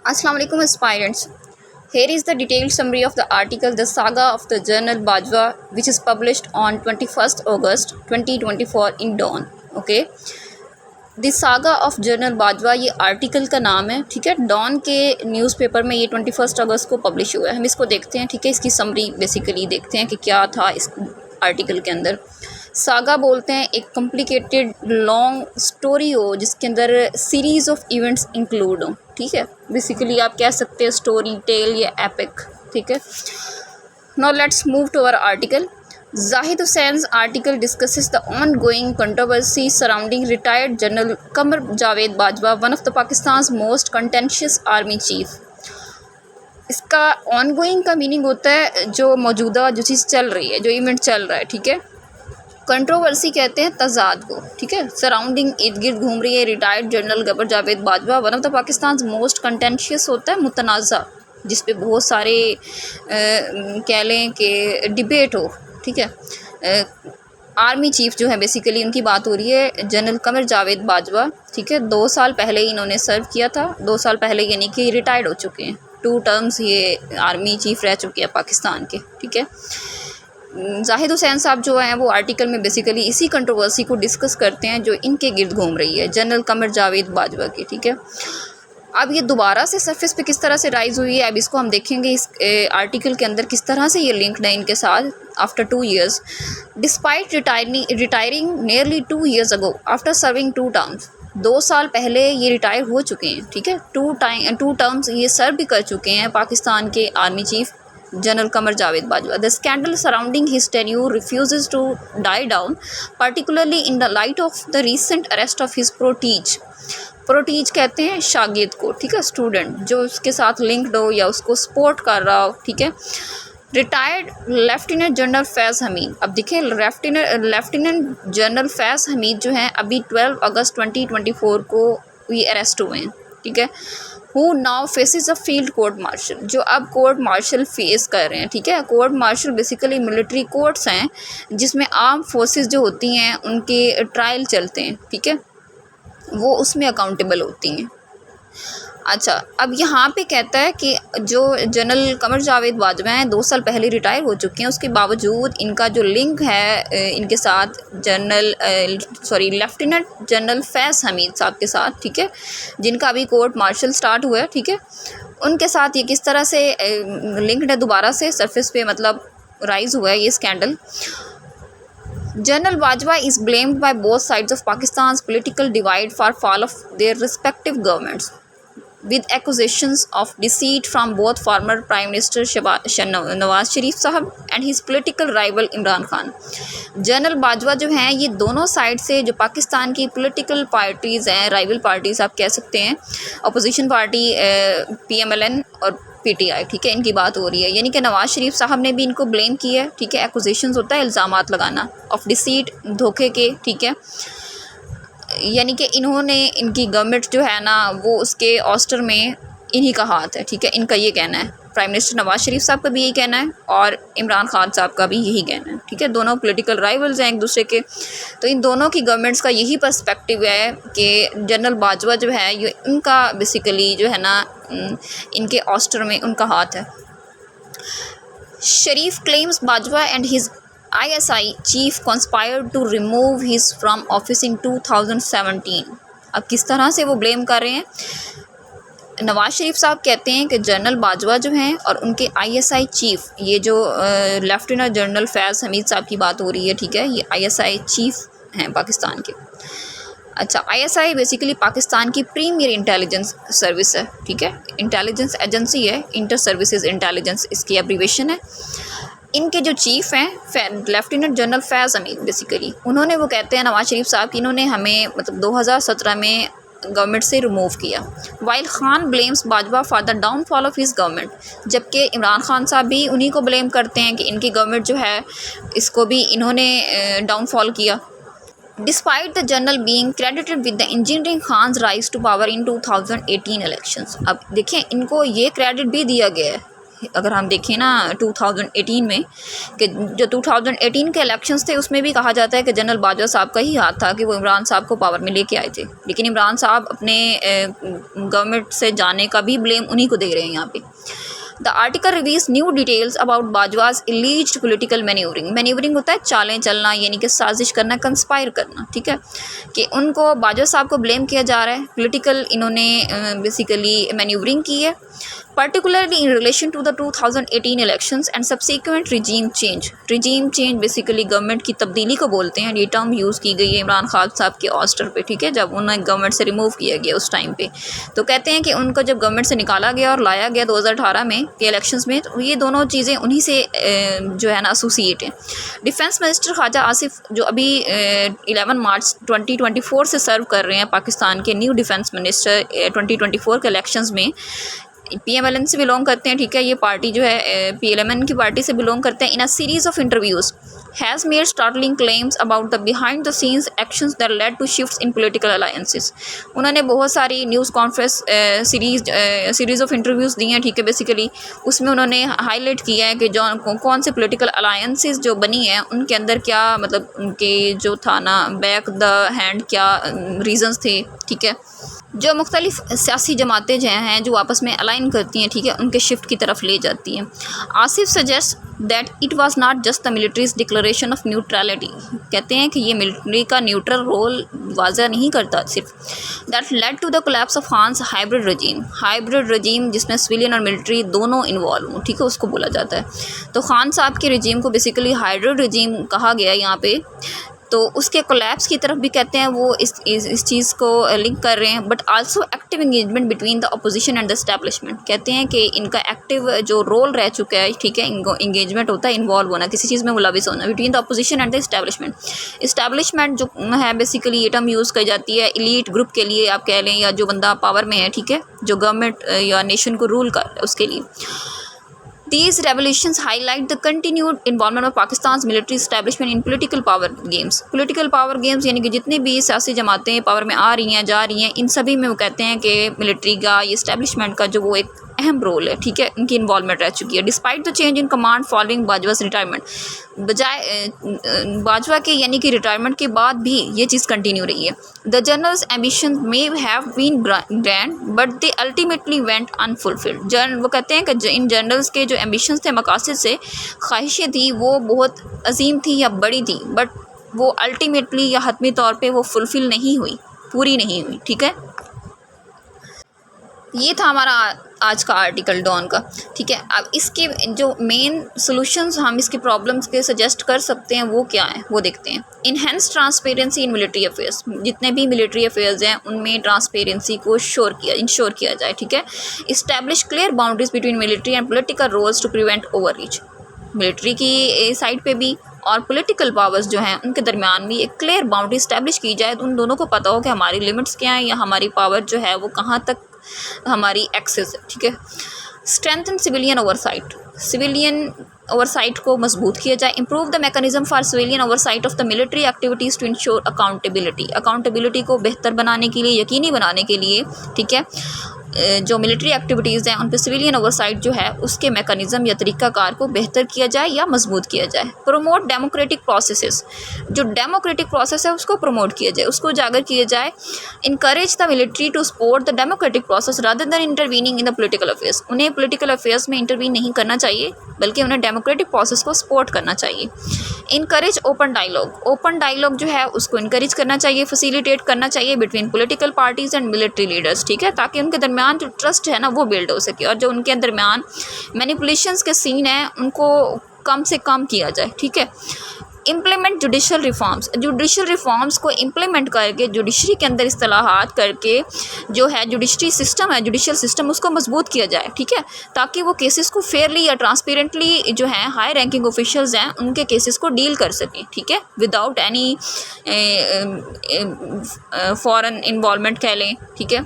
Assalamu alaikum aspirants. Here is the detailed summary of the article The Saga of the Journal Bajwa, which is published on 21st August 2024 in Dawn. Okay. The saga of general Bajwa ये article का नाम है, ठीक है। Don के newspaper में ये 21 अगस्त को पब्लिश हुआ है। हम इसको देखते हैं, ठीक है। इसकी समरी बेसिकली देखते हैं कि क्या था इस आर्टिकल के अंदर। सागा बोलते हैं एक कॉम्प्लिकेटेड लॉन्ग स्टोरी हो जिसके अंदर सीरीज़ ऑफ इवेंट्स इंक्लूड हो, ठीक है। बेसिकली आप कह सकते हैं स्टोरी टेल या एपिक, ठीक है। Now let's move to our article. Zahid Hussein's article discusses the ongoing controversy surrounding retired General Qamar Javed Bajwa, one of the Pakistan's most contentious army chief. इसका ongoing का मीनिंग होता है जो मौजूदा जो चीज़ चल रही है, जो इवेंट चल रहा है, ठीक है। कंट्रोवर्सी कहते हैं तजाद को, ठीक है। सराउंडिंग इर्द गिर्द घूम रही है retired general Qamar Javed Bajwa, one of the Pakistan most contentious होता है मुतनाज़ा, जिस पे बहुत सारे कह लें कि डिबेट हो, ठीक है। आर्मी चीफ जो है बेसिकली उनकी बात हो रही है, जनरल कमर जावेद बाजवा, ठीक है। 2 साल पहले इन्होंने सर्व किया था, 2 साल पहले यानी कि रिटायर्ड हो चुके हैं। 2 टर्म्स ये आर्मी चीफ रह चुके हैं पाकिस्तान के, ठीक है। जाहिद हुसैन साहब जो हैं वो आर्टिकल में बेसिकली इसी कंट्रोवर्सी को डिस्कस करते हैं जो इनके गिर्द घूम रही है, जनरल कमर जावेद बाजवा की, ठीक है। अब ये दोबारा से सरफेस पे किस तरह से राइज़ हुई है, अब इसको हम देखेंगे इस आर्टिकल के अंदर किस तरह से ये लिंक्ड है इनके साथ। After 2 years, despite retiring nearly 2 years अगो आफ्टर सर्विंग 2 टर्म्स, 2 साल पहले ये रिटायर हो चुके हैं, ठीक है। 2 टर्म्स ये सर्व भी कर चुके हैं पाकिस्तान के army chief general Qamar Javed Bajwa. The scandal surrounding his tenure refuses to die down, particularly in the light of the recent arrest of his protege कहते हैं शागिर्द को, ठीक है, स्टूडेंट जो उसके साथ लिंक्ड हो या उसको सपोर्ट कर रहा हो, ठीक है। Retired lieutenant general Faiz Hamid, अब देखिए लेफ्टिनेंट जनरल फैज़ हमीद जो हैं अभी 12 अगस्त 2024 को ये अरेस्ट हुए हैं, ठीक है। Who now faces a field court martial, जो अब कोर्ट मार्शल फेस कर रहे हैं, ठीक है। Court martial basically military courts हैं जिसमें आर्म फोर्सेस जो होती हैं उनके ट्रायल चलते हैं, ठीक है, वो उसमें अकाउंटेबल होती हैं। अच्छा, अब यहाँ पे कहता है कि जो जनरल कमर जावेद बाजवा हैं 2 साल पहले रिटायर हो चुके हैं, उसके बावजूद इनका जो लिंक है इनके साथ लेफ्टिनेंट जनरल फैज़ हमीद साहब के साथ, ठीक है, जिनका अभी कोर्ट मार्शल स्टार्ट हुआ है, ठीक है, उनके साथ ये किस तरह से लिंक्ड है दोबारा से सरफेस पे मतलब राइज़ हुआ है ये scandal. General Bajwa is blamed by both sides of Pakistan's political divide for fall of their respective governments, with accusations of deceit from both former Prime Minister Nawaz Sharif Sahab and his political rival Imran Khan. General Bajwa जो हैं ये दोनों side से जो पाकिस्तान की political parties हैं, rival parties आप कह सकते हैं, अपोजिशन पार्टी PMLN और PTI, ठीक है, इनकी बात हो रही है। यानी कि नवाज़ शरीफ साहब ने भी इनको ब्लेम किया है, ठीक है। एक्यूजेशंस होता है इल्ज़ामात लगाना ऑफ डिसीट, धोखे के, ठीक है। यानी कि इन्होंने इनकी गवर्नमेंट जो है ना वो उसके ऑस्टर में इन्हीं का हाथ है, ठीक है, इनका ये कहना है। प्राइम मिनिस्टर नवाज़ शरीफ साहब का भी यही कहना है और इमरान खान साहब का भी यही कहना है, ठीक है। दोनों पॉलिटिकल राइवल्स हैं एक दूसरे के, तो इन दोनों की गवर्नमेंट्स का यही पर्सपेक्टिव है कि जनरल बाजवा जो है ये इनका बेसिकली जो है ना इनके ऑस्टर में उनका हाथ है। Sharif claims Bajwa and his ISI chief conspired to remove his from office in 2017। अब किस तरह से वो ब्लेम कर रहे हैं, नवाज़ शरीफ साहब कहते हैं कि जनरल बाजवा जो हैं और उनके ISI चीफ, ये जो लेफ्टिनेंट जनरल फैज़ हमीद साहब की बात हो रही है, ठीक है, ये ISI चीफ हैं पाकिस्तान के। अच्छा, ISI बेसिकली पाकिस्तान की प्रीमियर इंटेलिजेंस सर्विस है, ठीक है, इंटेलिजेंस एजेंसी है, इंटर सर्विसेज इंटेलिजेंस इसकी एब्रीवेशन है। इनके जो चीफ़ हैं lieutenant general Faiz Hamid, basically उन्होंने वो कहते हैं नवाज़ शरीफ साहब कि इन्होंने हमें मतलब 2017 में गवर्नमेंट से रिमूव किया। While Khan blames Bajwa for the downfall of his government, जबकि इमरान खान साहब भी उन्हीं को ब्लेम करते हैं कि इनकी गवर्नमेंट जो है इसको भी इन्होंने डाउनफॉल किया। Despite the general being credited with the engineering Khan's rise to power in 2018 elections. अब देखें इनको ये क्रेडिट भी दिया गया है अगर हम देखें ना 2018 में, कि जो 2018 के इलेक्शंस थे उसमें भी कहा जाता है कि जनरल बाजवा साहब का ही हाथ था कि वो इमरान साहब को पावर में लेके आए थे, लेकिन इमरान साहब अपने गवर्नमेंट से जाने का भी ब्लेम उन्हीं को दे रहे हैं यहाँ पे। The article reveals new details about Bajwa's alleged political manoeuvring. Manoeuvring होता है चालें चलना, यानी कि साजिश करना, कंस्पायर करना, ठीक है, कि उनको बाजवा साहब को ब्लेम किया जा रहा है, पोलिटिकल इन्होंने बेसिकली मैन्यूवरिंग की है, particularly in relation to the 2018 elections and subsequent regime change। regime change basically government की तब्दीली को बोलते हैं। ये टर्म यूज़ की गई है इमरान खान साहब के ऑस्टर पे, ठीक है, जब उन्हें गवर्नमेंट से रिमूव किया गया उस टाइम पे। तो कहते हैं कि उनको जब गवर्नमेंट से निकाला गया और लाया गया 2018 में के इलेक्शंस में, तो ये दोनों चीज़ें उन्हीं से जो है ना एसोसिएट हैं। डिफेंस मिनिस्टर ख्वाजा आसिफ जो अभी 11 मार्च 2024 से सर्व कर रहे हैं पाकिस्तान के न्यू डिफेंस मिनिस्टर 2024 के इलेक्शंस में, PMLN से बिलोंग करते हैं, ठीक है, ये पार्टी जो है PLMN की पार्टी से बिलोंग करते हैं। In a series of interviews has made startling claims about the behind the scenes actions that led to shifts in political alliances. उन्होंने बहुत सारी news conference series of interviews दी हैं, ठीक है, बेसिकली उसमें उन्होंने हाईलाइट किया है कि जो कौन से पॉलिटिकल अलायंसेस जो बनी हैं उनके अंदर क्या मतलब उनके जो था ना बैक द हैंड क्या रीजंस थे, ठीक है, जो मुख्तलिफ सियासी जमातें जो हैं जो आपस में अलाइन करती हैं, ठीक है, उनके शिफ्ट की तरफ ले जाती हैं। Asif suggest that it was not just the militaries declaration of neutrality. कहते हैं कि ये मिलिट्री का न्यूट्रल रोल वाज़ा नहीं करता सिर्फ, that led to the collapse of Khan's hybrid regime जिसमें सिविलियन और मिलिट्री दोनों इन्वॉल्व हों, ठीक है, उसको बोला जाता है। तो खान साहब के रजीम को बेसिकली हाइब्रिड रजीम कहा गया यहाँ पे। तो उसके कोलैप्स की तरफ भी कहते हैं वो इस चीज़ को लिंक कर रहे हैं। But also active engagement between the opposition and the establishment. कहते हैं कि इनका एक्टिव जो रोल रह चुका है, ठीक है, इंगेजमेंट होता है, इन्वॉल्व होना, किसी चीज़ में मुलविस होना, between the opposition and the establishment जो है बेसिकली ये टर्म यूज़ की जाती है एलीट ग्रुप के लिए आप कह लें, या जो बंदा पावर में है, ठीक है, जो गवर्नमेंट या नेशन को रूल कर रहा है उसके लिए। These revelations highlight the continued involvement of Pakistan's military establishment in political power games। Political power games यानी कि जितनी भी सियासी जमातें पावर में आ रही हैं जा रही हैं, इन सभी में वो कहते हैं कि मिलिट्री का ये इस्टेब्लिशमेंट का जो वो एक अहम रोल है, ठीक है, उनकी इन्वॉल्वमेंट रह चुकी है। Despite the change in command following Bajwa's retirement, बजाय बाजवा के यानी कि रिटायरमेंट के बाद भी ये चीज़ कंटिन्यू रही है। The general's ambition may have been grand but they ultimately went unfulfilled. वो कहते हैं कि इन जनरल्स के जो एम्बिशंस थे, मकासद से ख्वाहिशें थी, वो बहुत अजीम थी या बड़ी थी, बट वो अल्टीमेटली या हतमी तौर पे वो फुलफ़िल नहीं हुई, पूरी नहीं हुई, ठीक है। ये था हमारा आज का आर्टिकल डॉन का, ठीक है। अब इसके जो मेन सॉल्यूशंस हम इसके प्रॉब्लम्स के सजेस्ट कर सकते हैं वो क्या है वो देखते हैं। Enhance transparency in military affairs, जितने भी मिलिट्री अफेयर्स हैं उनमें ट्रांसपेरेंसी को इंश्योर किया जाए, ठीक है। Establish clear boundaries between military and political roles to prevent overreach. Military की साइड पे भी और पॉलिटिकल पावर्स जो हैं उनके दरमियान भी एक क्लियर बाउंड्री इस्टेब्लिश की जाए, तो उन दोनों को पता हो कि हमारी लिमिट्स क्या हैं या हमारी पावर जो है वो कहाँ तक हमारी एक्सेस है, ठीक है। Strengthen civilian oversight, civilian oversight को मजबूत किया जाए। Improve the mechanism for civilian oversight of the military activities to ensure accountability को बेहतर बनाने के लिए, यकीनी बनाने के लिए, ठीक है, जो मिलिट्री एक्टिविटीज़ हैं उन पर सिविलियन ओवरसाइट जो है उसके मैकेनिज़्म या तरीक़ाकार को बेहतर किया जाए या मजबूत किया जाए। प्रमोट डेमोक्रेटिक प्रोसेसेस, जो डेमोक्रेटिक प्रोसेस है उसको प्रमोट किया जाए, उसको उजागर किया जाए। Encourage the military to support the democratic process rather than intervening in the political affairs. उन्हें पोलिटिकल अफेयर्स में इंटरवीन नहीं करना चाहिए बल्कि उन्हें डेमोक्रेटिक प्रोसेस को सपोर्ट करना चाहिए। इनकरेज ओपन डायलॉग जो है उसको इनकरेज करना चाहिए, फैसिलिटेट करना चाहिए between political parties and military leaders, ठीक है, ताकि उनके दरमियान जो ट्रस्ट है ना वो बिल्ड हो सके और जो उनके दरमियान मैनिपुलेशंस के सीन हैं उनको कम से कम किया जाए, ठीक है। इम्प्लीमेंट जुडिशल रिफॉर्म्स को इम्प्लीमेंट करके जुडिशरी के अंदर इस्तेलाहात करके जो है जुडिशरी सिस्टम है, जुडिशल सिस्टम उसको मजबूत किया जाए, ठीक है, ताकि वो केसेस को फेयरली या ट्रांसपेरेंटली जो है हाई रैंकिंग ऑफिशियल्स हैं उनके केसेस को डील कर सकें, ठीक है, विदाउट एनी फॉरेन इन्वॉल्वमेंट कह लें, ठीक है।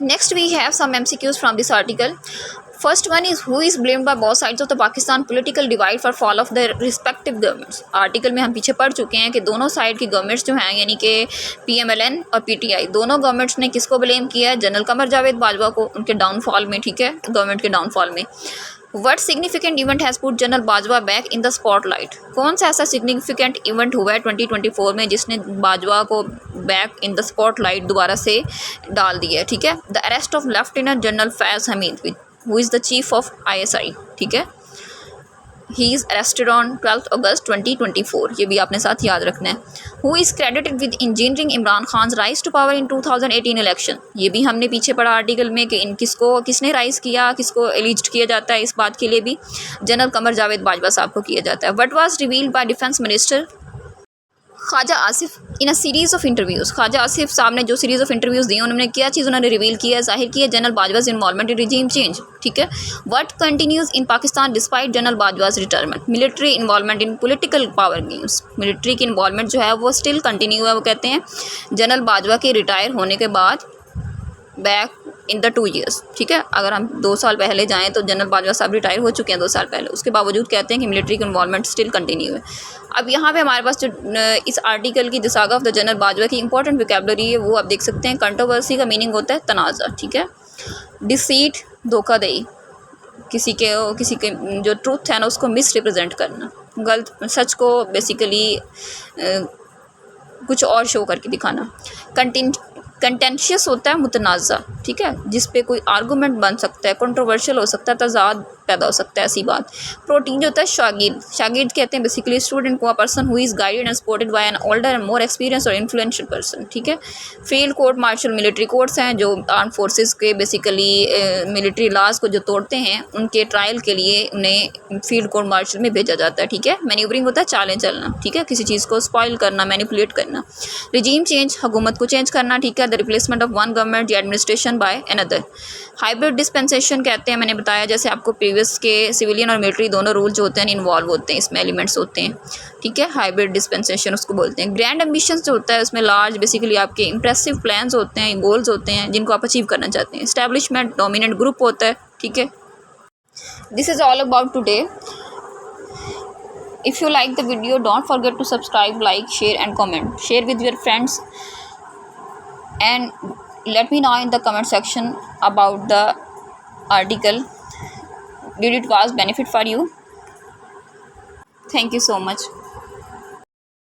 Next we have some MCQs from this article. First one is who is blamed by both sides of the Pakistan political divide for fall of the respective governments. Article में हम पीछे पढ़ चुके हैं कि दोनों साइड की गवर्नमेंट्स जो हैं यानी कि PMLN और PTI दोनों गवर्नमेंट्स ने किसको ब्लेम किया है, जनरल कमर जावेद बाजवा को उनके डाउनफॉल में, ठीक है, गवर्नमेंट के डाउनफॉल में। What significant event has put general Bajwa back in the spotlight? कौन सा ऐसा सिग्निफिकेंट इवेंट हुआ है 2024 में जिसने बाजवा को बैक इन द स्पॉटलाइट दोबारा से डाल दिया है, ठीक है। The arrest of lieutenant general Faiz Hameed who is the chief of ISI, ठीक है, he is arrested on 12 August 2024, ये भी आपने साथ याद रखना है। Who is credited with engineering Imran Khan rise to power in 2018 election, ये भी हमने पीछे पढ़ा आर्टिकल में कि इन किसने राइज किया, किसको एलिज्ड किया जाता है, इस बात के लिए भी जनरल कमर जावेद बाजवा साहब को किया जाता है। What was revealed by defence minister Khawaja Asif in a series of interviews? Khawaja Asif साहब ने जो सीरीज़ ऑफ इंटरव्यूज़ दिए उन्होंने क्या चीज़ उन्होंने रिवील किया है, जाहिर किया general Bajwa's involvement in regime change, ठीक है। What continues in Pakistan despite general Bajwa's retirement? Military involvement in political power games, military की इन्वॉल्वमेंट जो है वो स्टिल कंटिन्यू है। वो कहते हैं जनरल बाजवा के रिटायर होने के बाद बैक इन द 2 ईयर्स, ठीक है। अगर हम 2 साल पहले जाएँ तो जनरल बाजवा साहब रिटायर हो चुके हैं 2 साल पहले, उसके बावजूद कहते हैं कि मिलिट्री की इन्वॉल्वमेंट स्टिल कंटिन्यू है। अब यहाँ पे हमारे पास जो इस आर्टिकल की the saga of the general Bajwa की इंपॉर्टेंट वोकैबुलरी है वो आप देख सकते हैं। कंट्रोवर्सी का मीनिंग होता है तनाज़ा, ठीक है। डिसीट धोखाधड़ी, किसी के जो ट्रूथ है ना उसको मिस रिप्रेजेंट करना, गलत सच को बेसिकली कुछ और शो करके दिखाना। कंटेंशियस होता है मुतनाज़ा, ठीक है, जिस पे कोई आर्गूमेंट बन सकता है, कंट्रोवर्शियल हो सकता है, तजाद पैदा हो सकता है, ऐसी बात। प्रोटीन जो होता है शागिर्द कहते हैं बेसिकली स्टूडेंट को, a person who is guided and supported by an older and more experience और इन्फ्लुएंशियल पर्सन, ठीक है। Field court martial military courts हैं जो आर्म फोर्सेस के बेसिकली मिलिट्री लॉज को जो तोड़ते हैं उनके ट्रायल के लिए उन्हें फील्ड कोर्ट मार्शल में भेजा जाता है, ठीक है। मैन्यूवरिंग होता है चालें चलना, ठीक है, किसी चीज़ को स्पॉइल करना, मैनिपुलेट करना। रिजीम चेंज हुकूमत को चेंज करना, ठीक है, the replacement of one government या administration by another. Hybrid dispensation कहते हैं, मैंने बताया जैसे आपको प्रीवियस के सिविलियन और मिलिट्री दोनों रूल जो होते हैं इन्वॉल्व होते हैं, इसमें एलिमेंट्स होते हैं, ठीक है। हाइब्रिड डिस्पेंसेशन उसको बोलते हैं। ग्रैंड एम्बिशंस जो होता है उसमें लार्ज बेसिकली आपके इंप्रेसिव प्लान्स होते हैं, गोल्स होते हैं जिनको आप अचीव करना चाहते हैं। एस्टैब्लिशमेंट डोमिनेंट ग्रुप होता है, ठीक है। This is all about today. If you like the video, don't forget to subscribe, like, share and comment. Share with your friends and let me know in the comment section about the article. Did it was benefit for you? Thank you so much.